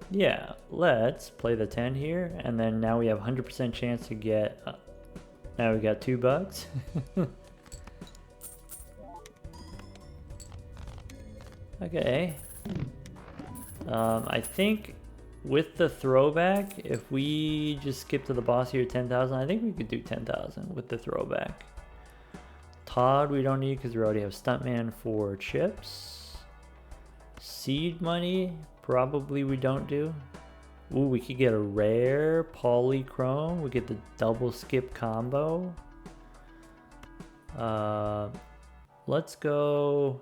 A: Yeah, let's play the 10 here, and then now we have 100% chance to get, now we got $2. Okay. I think with the throwback, if we just skip to the boss here, 10,000, I think we could do 10,000 with the throwback. Todd we don't need because we already have Stuntman for chips. Seed money, probably we don't do. Ooh, we could get a rare polychrome. We get the double skip combo. Let's go.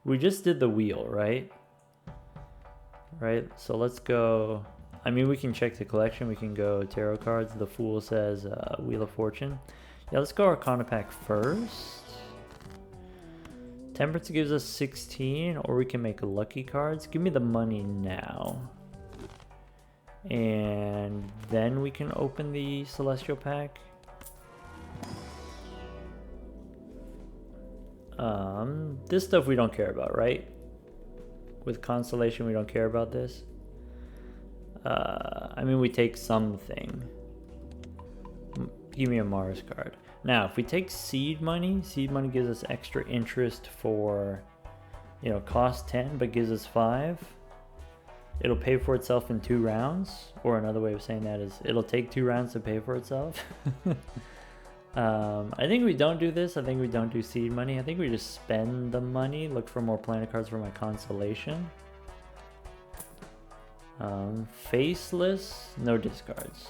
A: We just did the wheel, right? Right, so let's go. I mean, we can check the collection. We can go tarot cards. The Fool says Wheel of Fortune. Yeah, let's go Arcana pack first. Temperance gives us 16, or we can make lucky cards. Give me the money now. And then we can open the Celestial pack. This stuff we don't care about, right? With Constellation, we don't care about this. I mean, we take something. Give me a Mars card. Now, if we take seed money gives us extra interest for, you know, cost 10, but gives us 5. It'll pay for itself in 2 rounds. Or another way of saying that is it'll take 2 rounds to pay for itself. I think we don't do this. I think we don't do seed money. I think we just spend the money, look for more planet cards for my Constellation. Faceless, no discards.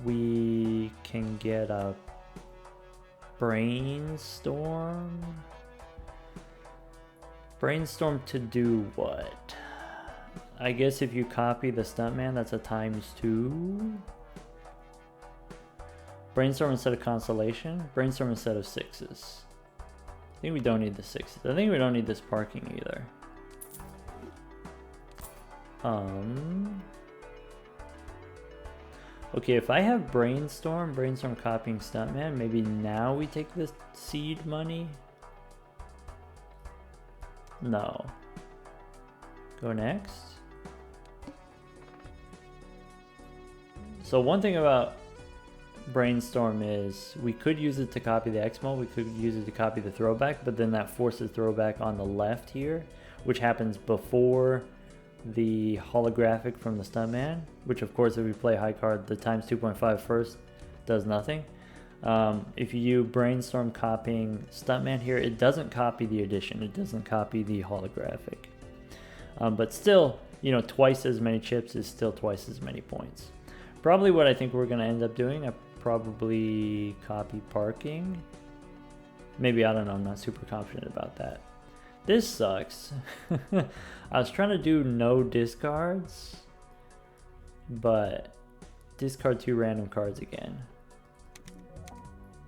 A: We can get a Brainstorm. Brainstorm to do what? I guess if you copy the Stuntman, that's a ×2. Brainstorm instead of Constellation. Brainstorm instead of 6s. I think we don't need the 6s. I think we don't need this parking either. Okay, if I have Brainstorm copying Stuntman, maybe now we take the seed money? No. Go next. So one thing about Brainstorm is we could use it to copy the Exmo, we could use it to copy the throwback, but then that forces throwback on the left here, which happens before the holographic from the Stuntman, which of course if we play high card, the ×2.5 first does nothing. If you brainstorm copying Stuntman here, it doesn't copy the edition. It doesn't copy the holographic. But still, you know, twice as many chips is still twice as many points. Probably what I think we're going to end up doing, I probably copy parking. Maybe, I don't know, I'm not super confident about that. This sucks. I was trying to do no discards, but discard 2 random cards again.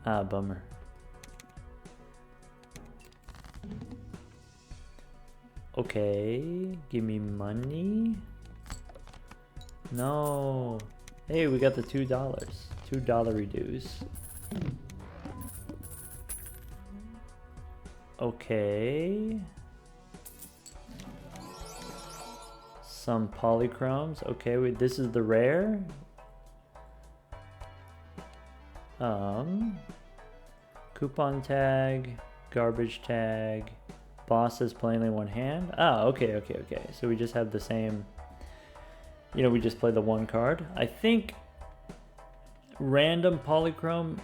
A: Ah, bummer. Okay, give me money. No. Hey, we got the $2. $2 reduce. Okay. Some polychromes. Okay, wait, this is the rare. Coupon tag, garbage tag, boss is plainly one hand. Ah, okay. So we just have the same, you know, we just play the one card. I think random polychrome,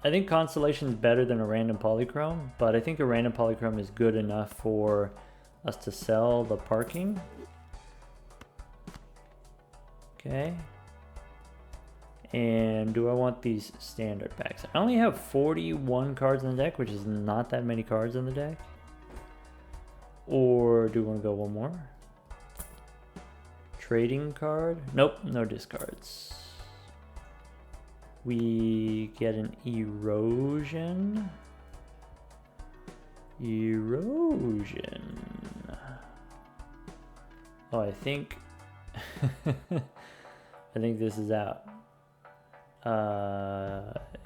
A: I think Constellation is better than a random polychrome, but I think a random polychrome is good enough for us to sell the parking. Okay. And do I want these standard packs? I only have 41 cards in the deck, which is not that many cards in the deck. Or do we want to go one more? Trading card? Nope, no discards. We get an erosion. Oh, I think I think this is out.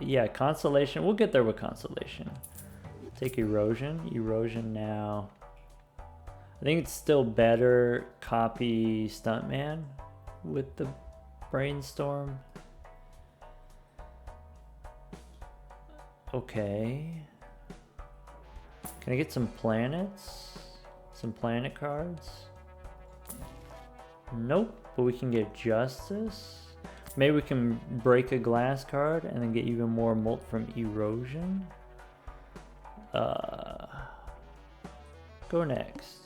A: Yeah, Constellation. We'll get there with Constellation. Take erosion now. I think it's still better copy Stuntman with the brainstorm. Okay. Can I get some planets? Some planet cards? Nope, but we can get Justice. Maybe we can break a glass card and then get even more molt from erosion. Go next.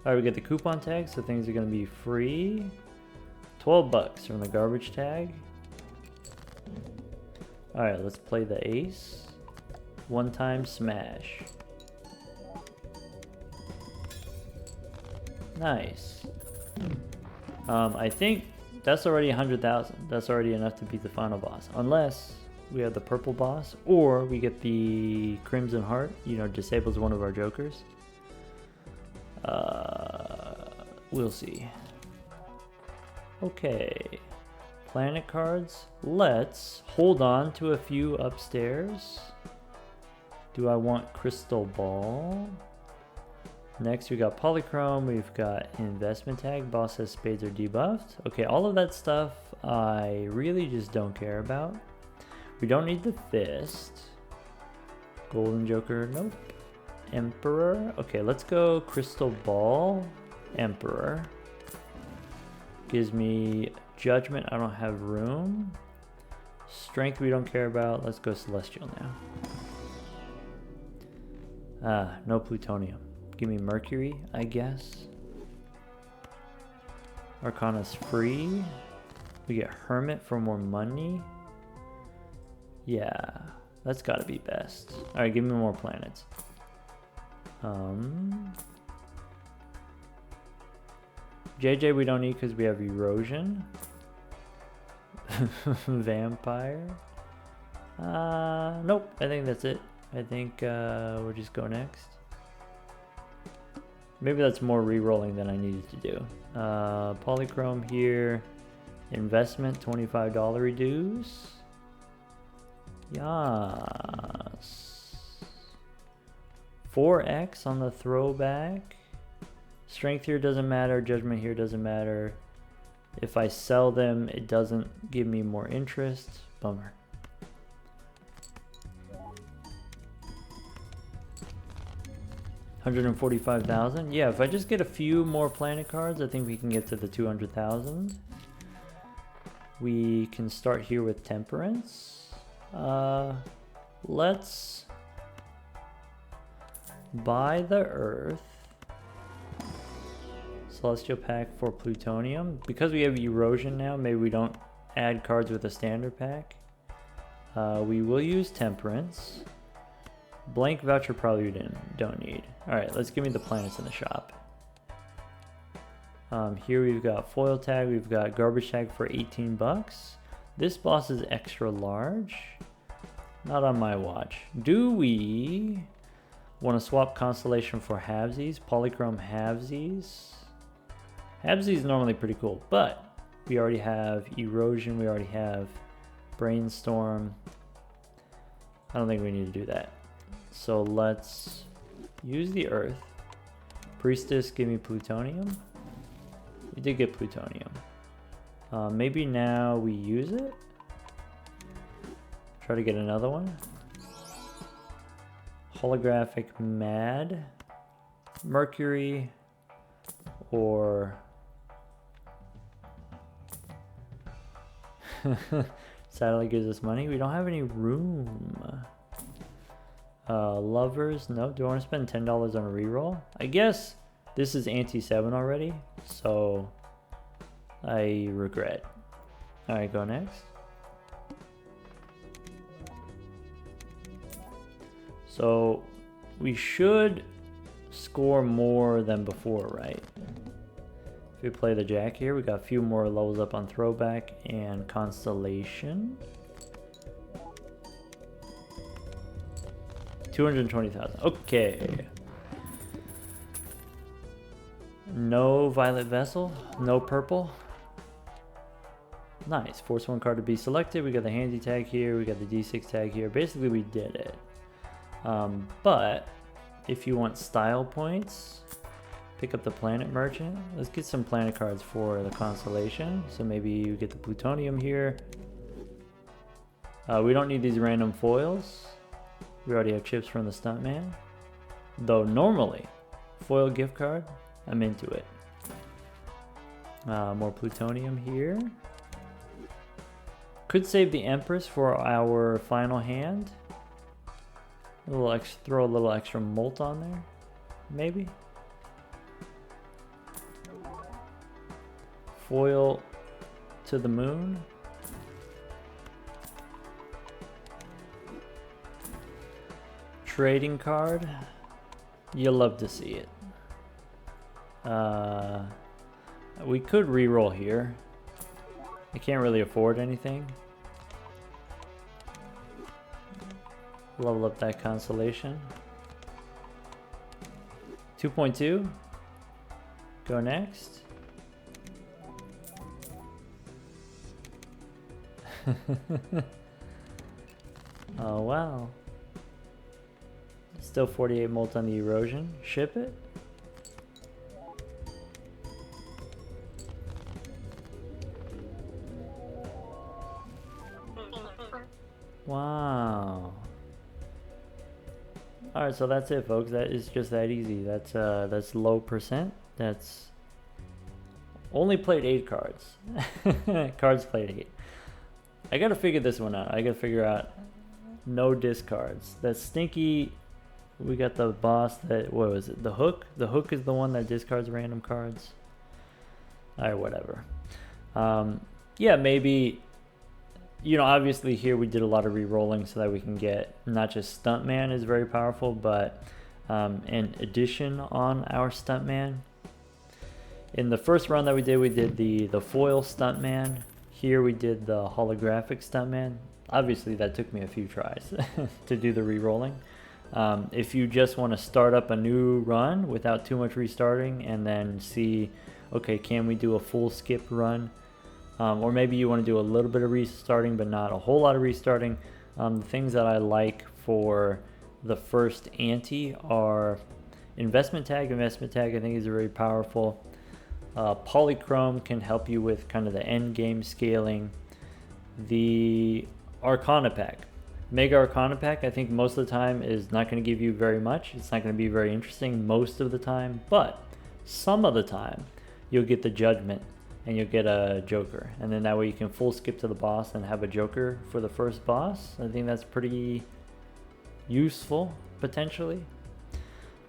A: Alright, we get the coupon tag, so things are gonna be free. 12 bucks from the garbage tag. Alright, let's play the ace. One time smash. Nice. I think that's already 100,000. That's already enough to beat the final boss. Unless we have the purple boss, or we get the Crimson Heart, you know, disables one of our jokers. We'll see. Okay. Planet cards. Let's hold on to a few upstairs. Do I want Crystal Ball? Next we got Polychrome, we've got Investment Tag, boss says spades are debuffed. Okay, all of that stuff I really just don't care about. We don't need the Fist. Golden Joker, nope. Emperor, okay, let's go Crystal Ball, Emperor. Gives me Judgment, I don't have room. Strength we don't care about, let's go Celestial now. No Plutonium. Give me Mercury, I guess. Arcana's free. We get Hermit for more money. Yeah, that's gotta be best. Alright, give me more planets. JJ we don't need because we have Erosion. Vampire. Nope, I think that's it. I think we'll just go next. Maybe that's more re-rolling than I needed to do. Polychrome here. Investment, $25 reduce. Yes. 4x on the throwback. Strength here doesn't matter. Judgment here doesn't matter. If I sell them, it doesn't give me more interest. Bummer. $145,000. Yeah, if I just get a few more planet cards, I think we can get to the 200,000. We can start here with Temperance. Let's buy the Earth. Celestial pack for plutonium. Because we have erosion now, maybe we don't add cards with a standard pack. We will use temperance. Blank voucher probably we don't need. Alright, let's give me the planets in the shop. Here we've got foil tag, we've got garbage tag for 18 bucks. This boss is extra large. Not on my watch. Do we want to swap constellation for halvesies? Polychrome halvesies. Halvesies is normally pretty cool, but we already have erosion, we already have brainstorm. I don't think we need to do that. So let's use the Earth. Priestess, give me plutonium. We did get plutonium. Maybe now we use it. Try to get another one. Holographic Mad. Mercury. Or... Satellite gives us money. We don't have any room. Lovers. No. Do I want to spend $10 on a reroll? I guess this is anti-7 already. So I regret. Alright, go next. So we should score more than before, right? If we play the Jack here, we got a few more levels up on Throwback and Constellation. 220,000. Okay. No Violet Vessel. No purple. Nice. Force 1 card to be selected. We got the handy tag here. We got the D6 tag here. Basically, we did it. But if you want style points, pick up the Planet Merchant. Let's get some planet cards for the Constellation. So maybe you get the plutonium here. We don't need these random foils. We already have chips from the Stuntman. Though normally, foil gift card, I'm into it. More plutonium here. Could save the Empress for our final hand. Throw a little extra molt on there, maybe. Foil to the moon. Trading card. You'll love to see it. We could re-roll here. I can't really afford anything. Level up that Constellation. 2.2. Go next. Oh wow. Still 48 molt on the erosion. Ship it. Wow. Alright, so that's it, folks. That is just that easy. That's low percent. That's only played 8 cards. Cards played 8. I gotta figure this one out. I gotta figure out no discards. That's stinky. We got the boss that, what was it? The Hook? The Hook is the one that discards random cards. Alright, whatever. Yeah, maybe, you know, obviously here we did a lot of re-rolling so that we can get not just Stuntman is very powerful, but an addition on our Stuntman. In the first run that we did the foil Stuntman. Here we did the holographic Stuntman. Obviously that took me a few tries to do the re-rolling. If you just want to start up a new run without too much restarting and then see, okay, can we do a full skip run? Or maybe you want to do a little bit of restarting but not a whole lot of restarting. The things that I like for the first ante are investment tag. Investment tag I think is very powerful. Polychrome can help you with kind of the end game scaling. The Arcana pack. Mega Arcana pack I think most of the time is not going to give you very much. It's not going to be very interesting most of the time, but some of the time you'll get the Judgment and you'll get a joker, and then that way you can full skip to the boss and have a joker for the first boss. I think that's pretty useful potentially.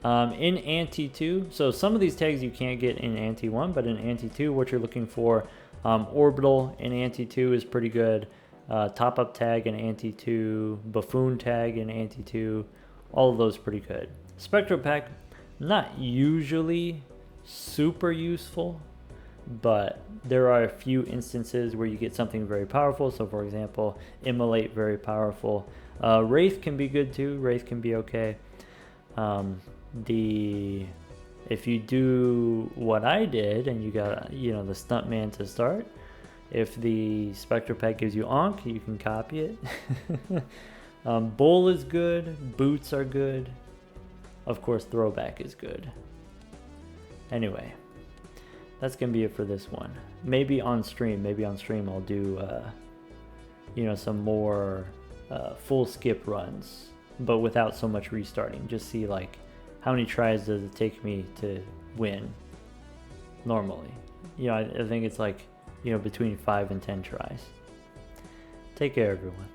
A: In Ante 2, so some of these tags you can't get in Ante 1, but in Ante 2 what you're looking for, Orbital in Ante 2 is pretty good, Top Up tag in Ante 2, Buffoon tag in Ante 2, all of those pretty good. Spectro Pack, not usually super useful, but there are a few instances where you get something very powerful. So for example, Immolate, very powerful. Wraith can be good too. Wraith can be okay. If you do what I did and you got, the Stuntman to start, if the Spectro Pack gives you Ankh, you can copy it. Bull is good. Boots are good. Of course, Throwback is good. Anyway, that's gonna be it for this one. Maybe on stream I'll do some more full skip runs, but without so much restarting. Just see like how many tries does it take me to win normally. I think it's like between 5 and 10 tries. Take care, everyone.